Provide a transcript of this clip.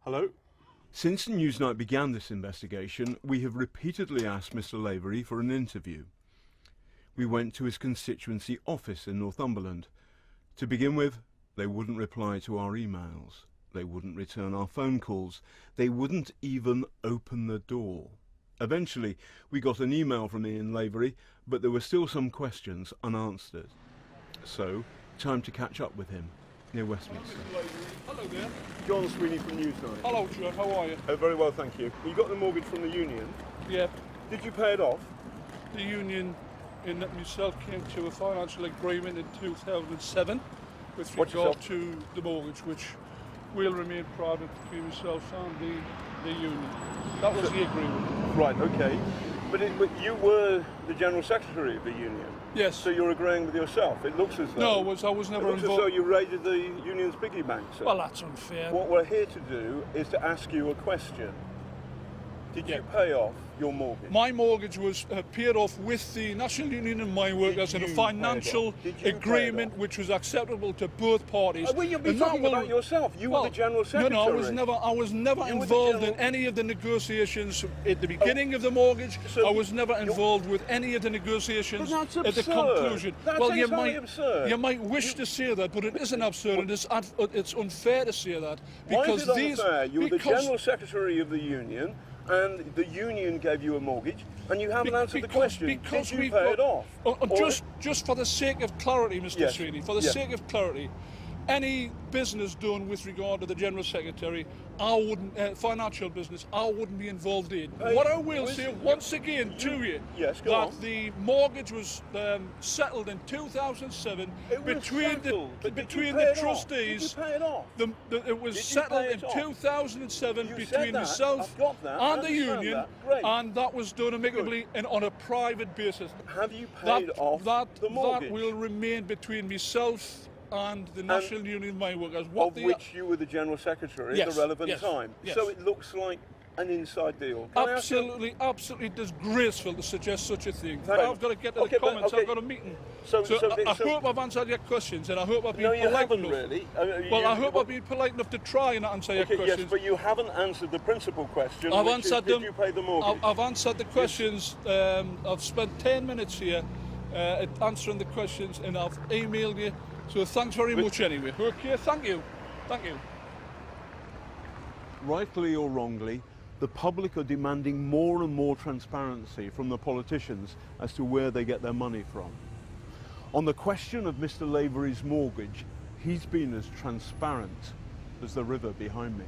Hello? Since Newsnight began this investigation, we have repeatedly asked Mr. Lavery for an interview. We went to his constituency office in Northumberland. To begin with, they wouldn't reply to our emails. They wouldn't return our phone calls. They wouldn't even open the door. Eventually, we got an email from Ian Lavery, but there were still some questions unanswered. So, time to catch up with him near Westminster. Hello there. John Sweeney from Newsnight. Hello, John. How are you? Very well, thank you. You got the mortgage from the union. Yeah. Did you pay it off? The union and myself came to a financial agreement in 2007 with regard to the mortgage, which will remain private between myself and the union. That was the agreement. Right, okay. But you were the General Secretary of the union. Yes. So you're agreeing with yourself. It looks as though... No, I was never involved. It looks involved. as though you raided the union's piggy bank, sir. Well, that's unfair. What we're here to do is to ask you a question. Did you pay off your mortgage? My mortgage was paid off with the National Union of Mine Workers in a financial agreement which was acceptable to both parties. Well, you'll be talking about yourself. You were the General Secretary. No, I was never involved in any of the negotiations at the beginning of the mortgage. So I was never involved with any of the negotiations at the conclusion. That's absurd. You might wish to say that, but it isn't absurd, and it's unfair to say that. Because why is it unfair? You were the General Secretary of the union, and the union gave you a mortgage, and you haven't answered the question. Did you pay it off? Just for the sake of clarity, Mr. Sweeney, for the sake of clarity, any business done with regard to the General Secretary, I wouldn't, financial business, I wouldn't be involved in. What I will say once again to you, that the mortgage was settled in 2007 between the trustees. Did you pay it off? It was settled in 2007 between myself and the union, and that was done amicably and on a private basis. Have you paid off the mortgage? That will remain between myself and the National Union of Mine Workers. Of which you were the General Secretary at the relevant time. Yes. So it looks like an inside deal. Absolutely disgraceful to suggest such a thing. I've got to get to the comments, I've got a meeting. So I hope I've answered your questions, and I hope I've been polite enough. Really. I hope I've been polite enough to try and answer your questions. Yes, but you haven't answered the principal question, did you pay the mortgage? I've answered the questions. I've spent 10 minutes here answering the questions, and I've emailed you. So thanks very much anyway. Okay, thank you. Thank you. Rightly or wrongly, the public are demanding more and more transparency from the politicians as to where they get their money from. On the question of Mr. Lavery's mortgage, he's been as transparent as the river behind me.